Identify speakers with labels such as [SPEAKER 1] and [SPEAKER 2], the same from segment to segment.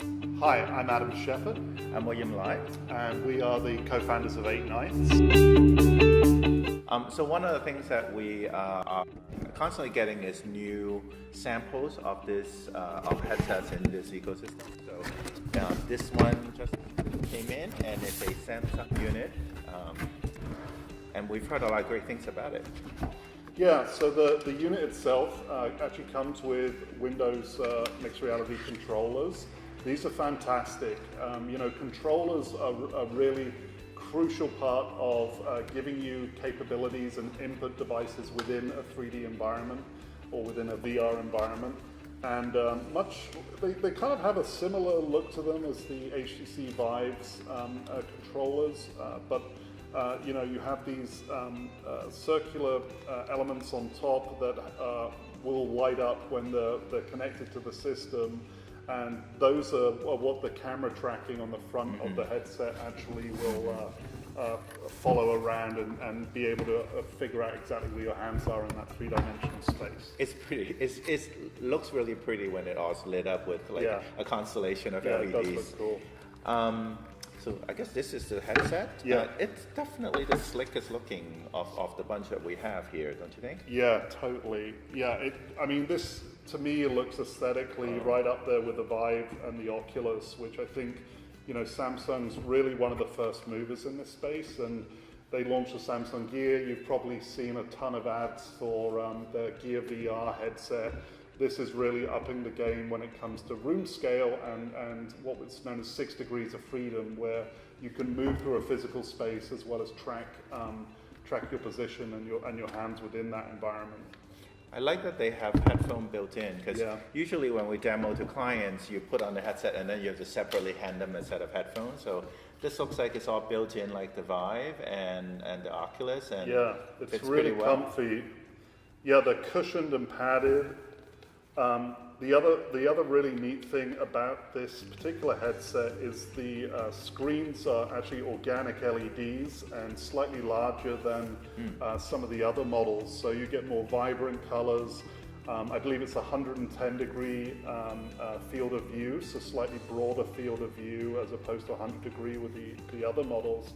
[SPEAKER 1] Hi, I'm Adam Sheppard,
[SPEAKER 2] I'm William Lai.
[SPEAKER 1] and we are the co-founders of 8 Nights.
[SPEAKER 2] So one of the things that we are constantly getting is new samples of this of headsets in this ecosystem. So this one just came in, and it's a Samsung unit, and we've heard a lot of great things about it.
[SPEAKER 1] Yeah, so the unit itself actually comes with Windows mixed reality controllers. These are fantastic. Controllers are a really crucial part of giving you capabilities and input devices within a 3D environment or within a VR environment. And they kind of have a similar look to them as the HTC Vive's controllers, but you have these circular elements on top that will light up when they're connected to the system. And those are what the camera tracking on the front of the headset actually will follow around and be able to figure out exactly where your hands are in that three-dimensional space.
[SPEAKER 2] It's pretty. It looks really pretty when it all's lit up with a constellation of LEDs.
[SPEAKER 1] It does look cool.
[SPEAKER 2] So I guess this is the headset.
[SPEAKER 1] Yeah.
[SPEAKER 2] It's definitely the slickest looking of the bunch that we have here, don't you think?
[SPEAKER 1] Yeah, totally. Yeah, this to me looks aesthetically right up there with the Vive and the Oculus, which I think, Samsung's really one of the first movers in this space, and they launched the Samsung Gear. You've probably seen a ton of ads for the Gear VR headset. This is really upping the game when it comes to room scale and what was known as 6 degrees of freedom, where you can move through a physical space as well as track your position and your hands within that environment.
[SPEAKER 2] I like that they have headphone built in, because usually when we demo to clients, you put on the headset and then you have to separately hand them a set of headphones. So this looks like it's all built in, like the Vive and the Oculus, and
[SPEAKER 1] it's really comfy. Yeah, they're cushioned and padded. The other really neat thing about this particular headset is the screens are actually organic LEDs and slightly larger than some of the other models, so you get more vibrant colors. I believe it's a 110 degree field of view, so slightly broader field of view as opposed to 100 degree with the other models.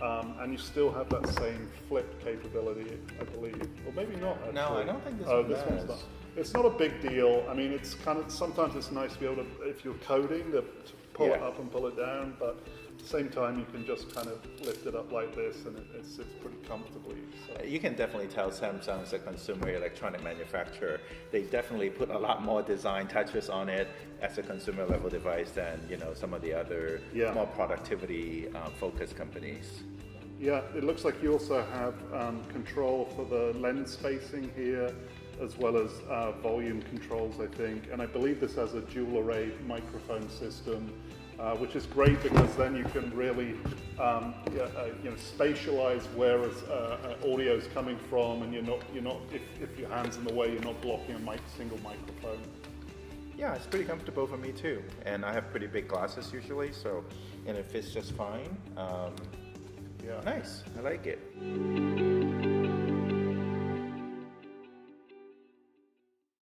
[SPEAKER 1] And you still have that same flip capability, I believe. Or maybe not, actually.
[SPEAKER 2] No, I don't think this one does.
[SPEAKER 1] One's not. It's not a big deal. I mean, it's kind of, sometimes it's nice to be able to, if you're coding, to pull it up and pull it down, but at the same time, you can just kind of lift it up like this, and it sits pretty comfortably. So.
[SPEAKER 2] You can definitely tell Samsung's a consumer electronic manufacturer. They definitely put a lot more design touches on it as a consumer level device than some of the other more productivity focused companies.
[SPEAKER 1] Yeah, it looks like you also have control for the lens spacing here, as well as volume controls, I think. And I believe this has a dual array microphone system, which is great because then you can really spatialize where audio is coming from, and you're not if your hand's in the way, you're not blocking a single microphone.
[SPEAKER 2] Yeah, it's pretty comfortable for me too, and I have pretty big glasses usually, and it fits just fine. Nice, I like it.